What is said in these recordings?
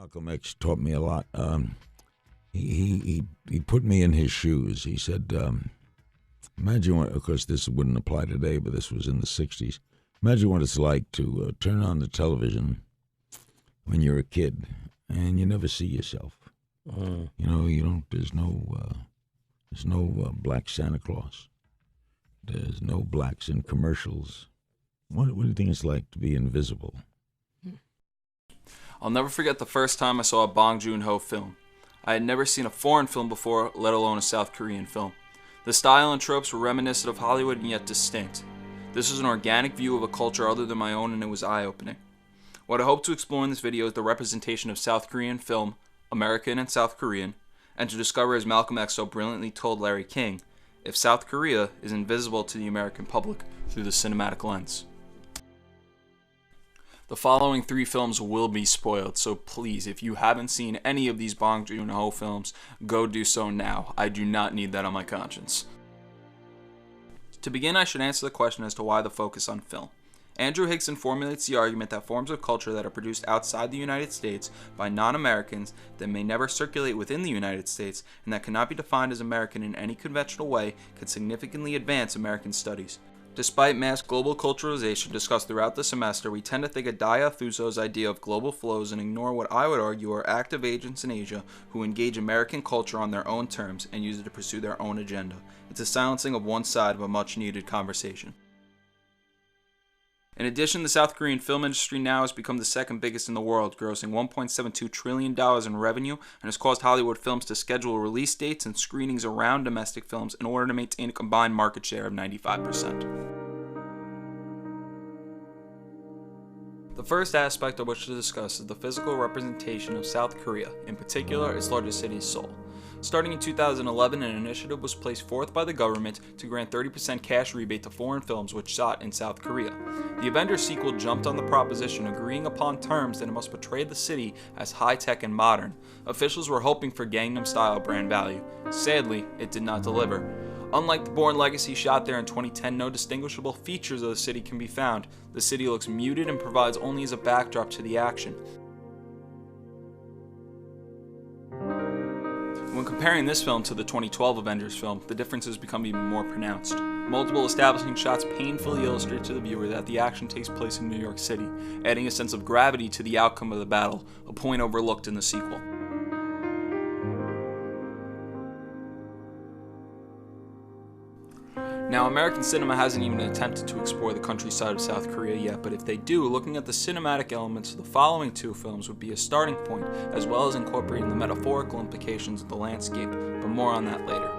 Malcolm X taught me a lot. He put me in his shoes. He said, imagine what, of course this wouldn't apply today, but this was in the 60s. Imagine what it's like to turn on the television when you're a kid and you never see yourself. You know, there's no black Santa Claus. There's no blacks in commercials. What do you think it's like to be invisible? I'll never forget the first time I saw a Bong Joon-ho film. I had never seen a foreign film before, let alone a South Korean film. The style and tropes were reminiscent of Hollywood and yet distinct. This was an organic view of a culture other than my own, and it was eye-opening. What I hope to explore in this video is the representation of South Korean film, American and South Korean, and to discover, as Malcolm X so brilliantly told Larry King, if South Korea is invisible to the American public through the cinematic lens. The following 3 films will be spoiled, so please, if you haven't seen any of these Bong Joon-ho films, go do so now. I do not need that on my conscience. To begin, I should answer the question as to why the focus on film. Andrew Higson formulates the argument that forms of culture that are produced outside the United States by non-Americans that may never circulate within the United States and that cannot be defined as American in any conventional way can significantly advance American studies. Despite mass global culturalization discussed throughout the semester, we tend to think of Daya Thuso's idea of global flows and ignore what I would argue are active agents in Asia who engage American culture on their own terms and use it to pursue their own agenda. It's a silencing of one side of a much-needed conversation. In addition, the South Korean film industry now has become the second biggest in the world, grossing $1.72 trillion in revenue, and has caused Hollywood films to schedule release dates and screenings around domestic films in order to maintain a combined market share of 95%. The first aspect I wish to discuss is the physical representation of South Korea, in particular its largest city, Seoul. Starting in 2011, an initiative was placed forth by the government to grant 30% cash rebate to foreign films which shot in South Korea. The Avengers sequel jumped on the proposition, agreeing upon terms that it must portray the city as high-tech and modern. Officials were hoping for Gangnam-style brand value. Sadly, it did not deliver. Unlike the Bourne Legacy shot there in 2010, no distinguishable features of the city can be found. The city looks muted and provides only as a backdrop to the action. When comparing this film to the 2012 Avengers film, the differences become even more pronounced. Multiple establishing shots painfully illustrate to the viewer that the action takes place in New York City, adding a sense of gravity to the outcome of the battle, a point overlooked in the sequel. Now, American cinema hasn't even attempted to explore the countryside of South Korea yet, but if they do, looking at the cinematic elements of the following 2 films would be a starting point, as well as incorporating the metaphorical implications of the landscape, but more on that later.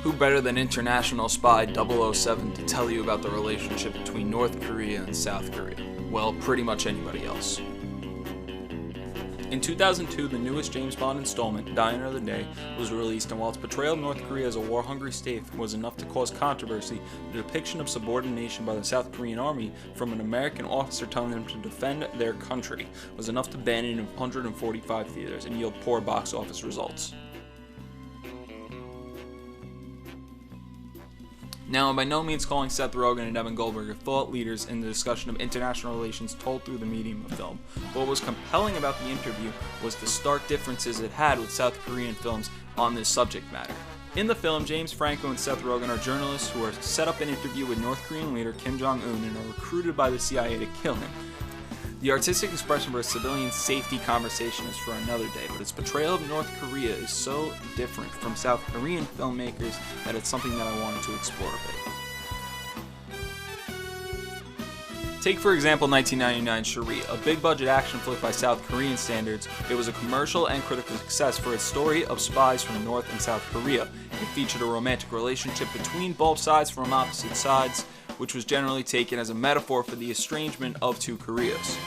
Who better than international spy 007 to tell you about the relationship between North Korea and South Korea? Well, pretty much anybody else. In 2002, the newest James Bond installment, Die Another Day, was released, and while its portrayal of North Korea as a war-hungry state was enough to cause controversy, the depiction of subordination by the South Korean army from an American officer telling them to defend their country was enough to ban it in 145 theaters and yield poor box office results. Now, I'm by no means calling Seth Rogen and Evan Goldberg thought leaders in the discussion of international relations told through the medium of film. What was compelling about the interview was the stark differences it had with South Korean films on this subject matter. In the film, James Franco and Seth Rogen are journalists who are set up an interview with North Korean leader Kim Jong-un and are recruited by the CIA to kill him. The artistic expression for a civilian safety conversation is for another day, but its portrayal of North Korea is so different from South Korean filmmakers that it's something that I wanted to explore a bit. Take for example 1999's Cherie, a big-budget action flick by South Korean standards. It was a commercial and critical success for its story of spies from North and South Korea. It featured a romantic relationship between both sides from opposite sides, which was generally taken as a metaphor for the estrangement of 2 Koreas.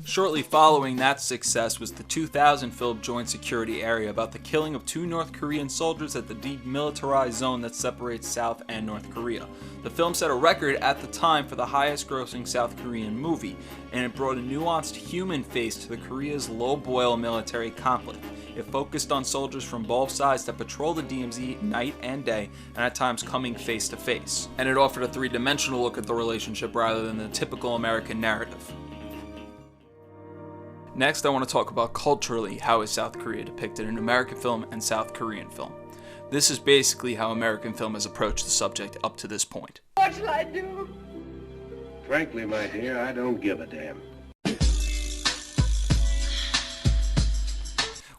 Shortly following that success was the 2000 film Joint Security Area about the killing of 2 North Korean soldiers at the demilitarized zone that separates South and North Korea. The film set a record at the time for the highest grossing South Korean movie, and it brought a nuanced human face to the Korea's low-boil military conflict. It focused on soldiers from both sides that patrol the DMZ night and day, and at times coming face to face. And it offered a three-dimensional look at the relationship rather than the typical American narrative. Next, I want to talk about culturally how is South Korea depicted in American film and South Korean film. This is basically how American film has approached the subject up to this point. What shall I do? Frankly, my dear, I don't give a damn.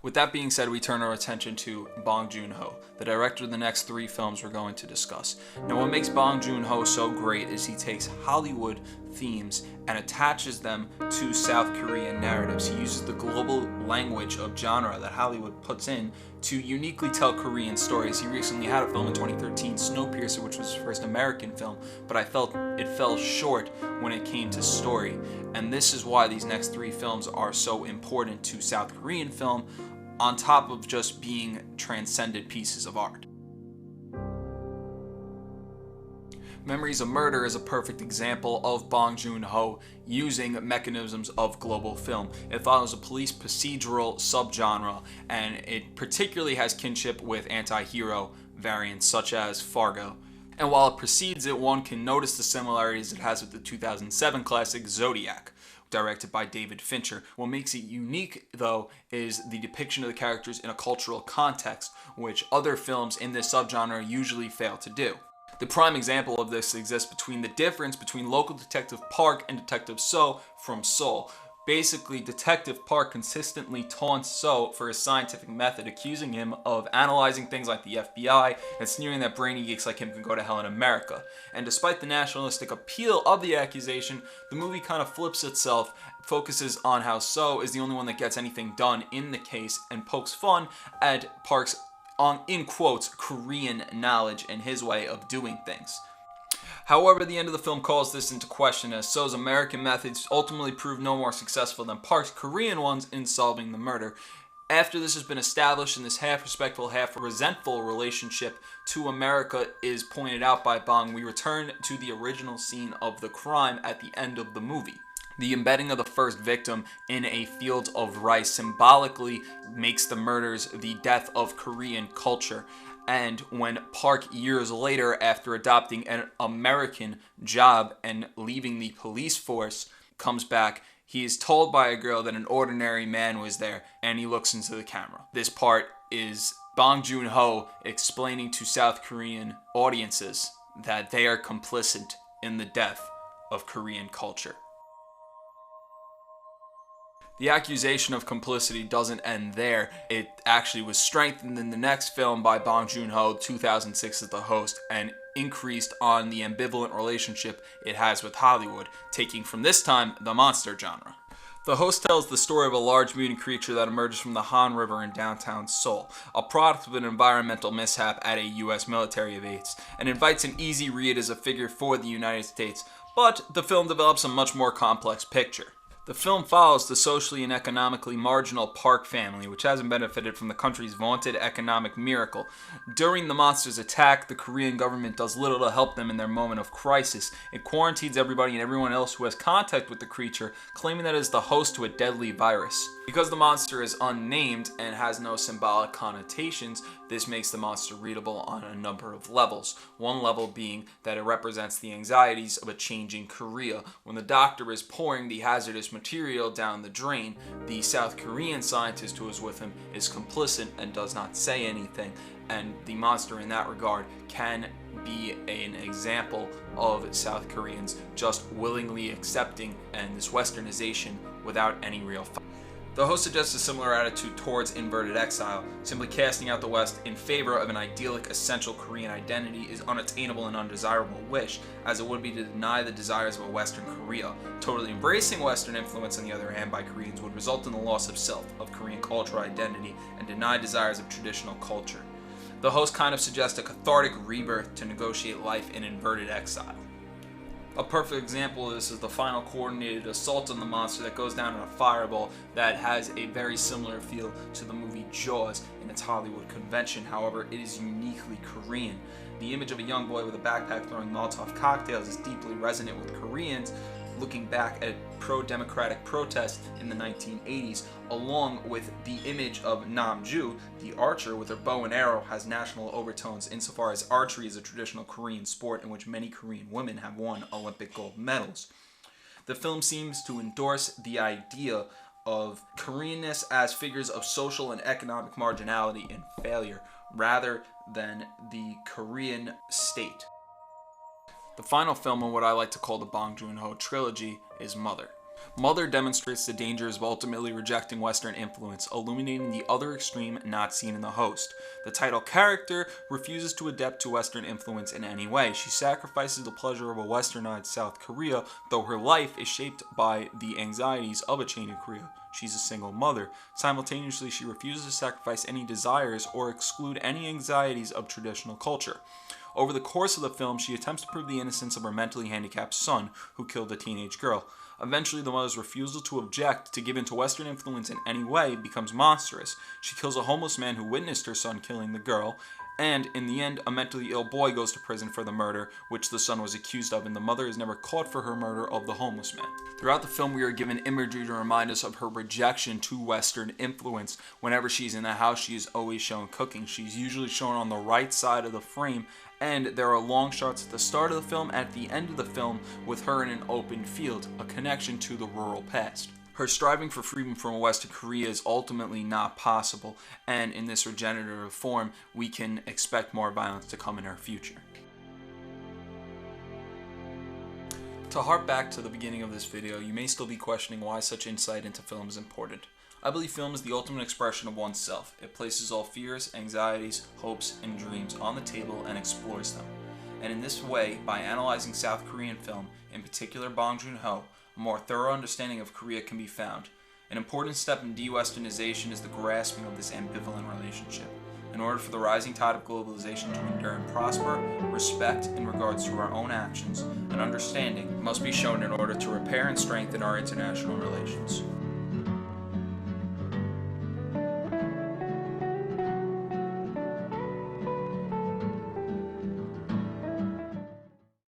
With that being said, we turn our attention to Bong Joon-ho, the director of the next 3 films we're going to discuss. Now, what makes Bong Joon-ho so great is he takes Hollywood themes and attaches them to South Korean narratives. He uses the global language of genre that Hollywood puts in to uniquely tell Korean stories. He recently had a film in 2013, Snowpiercer, which was his first American film, but I felt it fell short when it came to story. And this is why these next 3 films are so important to South Korean film, on top of just being transcendent pieces of art. Memories of Murder is a perfect example of Bong Joon-ho using mechanisms of global film. It follows a police procedural subgenre, and it particularly has kinship with anti-hero variants such as Fargo. And while it precedes it, one can notice the similarities it has with the 2007 classic Zodiac, directed by David Fincher. What makes it unique, though, is the depiction of the characters in a cultural context, which other films in this subgenre usually fail to do. The prime example of this exists between the difference between local Detective Park and Detective So from Seoul. Basically, Detective Park consistently taunts So for his scientific method, accusing him of analyzing things like the FBI and sneering that brainy geeks like him can go to hell in America. And despite the nationalistic appeal of the accusation, the movie kind of flips itself, focuses on how So is the only one that gets anything done in the case, and pokes fun at Park's, in quotes, Korean knowledge and his way of doing things. However, the end of the film calls this into question, as So's American methods ultimately prove no more successful than Park's Korean ones in solving the murder. After this has been established and this half-respectful, half-resentful relationship to America is pointed out by Bong, we return to the original scene of the crime at the end of the movie. The embedding of the first victim in a field of rice symbolically makes the murders the death of Korean culture. And when Park, years later, after adopting an American job and leaving the police force, comes back, he is told by a girl that an ordinary man was there, and he looks into the camera. This part is Bong Joon-ho explaining to South Korean audiences that they are complicit in the death of Korean culture. The accusation of complicity doesn't end there. It actually was strengthened in the next film by Bong Joon-ho, 2006 as the host, and increased on the ambivalent relationship it has with Hollywood, taking from this time the monster genre. The host tells the story of a large mutant creature that emerges from the Han River in downtown Seoul, a product of an environmental mishap at a US military base, and invites an easy read as a figure for the United States, but the film develops a much more complex picture. The film follows the socially and economically marginal Park family, which hasn't benefited from the country's vaunted economic miracle. During the monster's attack, the Korean government does little to help them in their moment of crisis. It quarantines everybody and everyone else who has contact with the creature, claiming that it is the host to a deadly virus. Because the monster is unnamed and has no symbolic connotations, this makes the monster readable on a number of levels. One level being that it represents the anxieties of a changing Korea. When the doctor is pouring the hazardous material down the drain, the South Korean scientist who is with him is complicit and does not say anything, and the monster in that regard can be an example of South Koreans just willingly accepting and this westernization without any real fight. The host suggests a similar attitude towards inverted exile. Simply casting out the West in favor of an idyllic, essential Korean identity is unattainable and undesirable wish, as it would be to deny the desires of a Western Korea. Totally embracing Western influence, on the other hand, by Koreans would result in the loss of self, of Korean cultural identity, and deny desires of traditional culture. The host kind of suggests a cathartic rebirth to negotiate life in inverted exile. A perfect example of this is the final coordinated assault on the monster that goes down in a fireball that has a very similar feel to the movie Jaws in its Hollywood convention. However, it is uniquely Korean. The image of a young boy with a backpack throwing Molotov cocktails is deeply resonant with Koreans looking back at pro-democratic protests in the 1980s, along with the image of Namju, the archer with her bow and arrow, has national overtones insofar as archery is a traditional Korean sport in which many Korean women have won Olympic gold medals. The film seems to endorse the idea of Koreanness as figures of social and economic marginality and failure, rather than the Korean state. The final film in what I like to call the Bong Joon-ho trilogy is Mother. Mother demonstrates the dangers of ultimately rejecting Western influence, illuminating the other extreme not seen in the host. The title character refuses to adapt to Western influence in any way. She sacrifices the pleasure of a westernized South Korea, though her life is shaped by the anxieties of a changing Korea. She's a single mother. Simultaneously, she refuses to sacrifice any desires or exclude any anxieties of traditional culture. Over the course of the film, she attempts to prove the innocence of her mentally handicapped son, who killed a teenage girl. Eventually, the mother's refusal to object to give in to Western influence in any way becomes monstrous. She kills a homeless man who witnessed her son killing the girl, and in the end, a mentally ill boy goes to prison for the murder, which the son was accused of, and the mother is never caught for her murder of the homeless man. Throughout the film, we are given imagery to remind us of her rejection to Western influence. Whenever she's in the house, she is always shown cooking. She's usually shown on the right side of the frame, and there are long shots at the start of the film and at the end of the film with her in an open field, a connection to the rural past. Her striving for freedom from Western Korea is ultimately not possible, and in this regenerative form, we can expect more violence to come in her future. To harp back to the beginning of this video, you may still be questioning why such insight into film is important. I believe film is the ultimate expression of oneself. It places all fears, anxieties, hopes, and dreams on the table and explores them. And in this way, by analyzing South Korean film, in particular Bong Joon-ho, a more thorough understanding of Korea can be found. An important step in de-Westernization is the grasping of this ambivalent relationship. In order for the rising tide of globalization to endure and prosper, respect in regards to our own actions and understanding must be shown in order to repair and strengthen our international relations.